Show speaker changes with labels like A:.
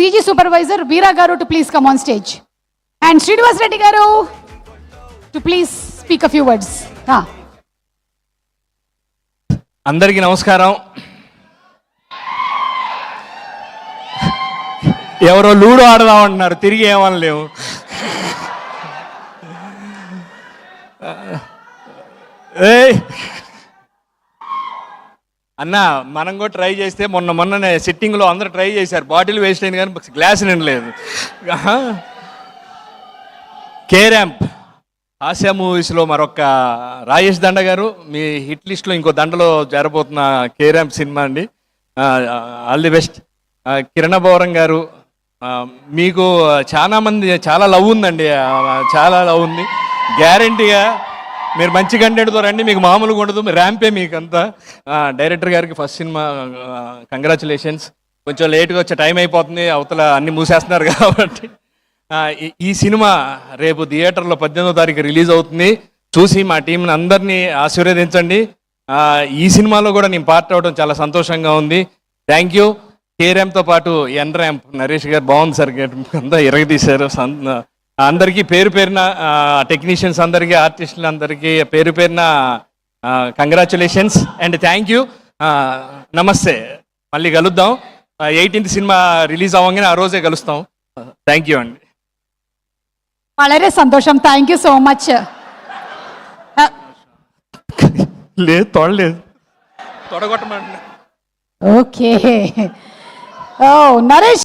A: CG supervisor Veera Garu to please come on stage. And Srinivas Reddy Garu to please speak a few words.
B: అందరికీ నమస్కారం. ఎవరో ludo ఆడదామంటున్నారు, తిరిగి ఏమనలేము. అన్న మనం కూడా ట్రై చేస్తే మొన్ననే సిట్టింగ్లో అందరూ ట్రై చేశారు, బాటిల్ వేస్ట్ అయింది కానీ గ్లాస్ నిండలేదు. కే ర్యాంప్ ఆసియా మూవీస్లో మరొక రాజేష్ దండ గారు, మీ హిట్ లిస్ట్లో ఇంకో దండలో చేరబోతున్న కే ర్యాంప్ సినిమా అండి. All the best. కిరణ బౌరం గారు, మీకు చాలా లవ్ ఉందండి, చాలా లవ్ ఉంది. గ్యారంటీగా మీరు మంచి కంటెంట్తో రండి, మీకు మామూలుగా ఉండదు, ర్యాంపే మీకు అంతా. డైరెక్టర్ గారికి ఫస్ట్ సినిమా, కంగ్రాచులేషన్స్. కొంచెం లేట్గా వచ్చే టైం అయిపోతుంది, అవతల అన్ని మూసేస్తున్నారు కాబట్టి. ఈ సినిమా రేపు థియేటర్లో 18వ తారీఖు రిలీజ్ అవుతుంది. చూసి మా టీంని అందరినీ ఆశీర్వదించండి. ఈ సినిమాలో కూడా నేను పార్ట్ అవ్వడం చాలా సంతోషంగా ఉంది. Thank you. కే ర్యాంప్తో పాటు ఎన్ ర్యాంప్ నరేష్ గారు బాగుంది సార్, అంతా ఇరగదీశారు. అందరికీ పేరు పేరున, టెక్నీషియన్స్ అందరికీ, ఆర్టిస్టులు అందరికీ పేరు పేరున కంగ్రాచులేషన్స్ అండ్ థ్యాంక్ యూ. నమస్తే. మళ్ళీ కలుద్దాం. 18th సినిమా రిలీజ్ అవ్వగానే ఆ రోజే కలుస్తాం. థ్యాంక్ యూ అండి.
A: വളരെ സന്തോഷം. Thank you so much.
B: లేదు తొడలేదు, తొడగొట్టమంటున్నా.
A: ఓకే. ఓ నరేష్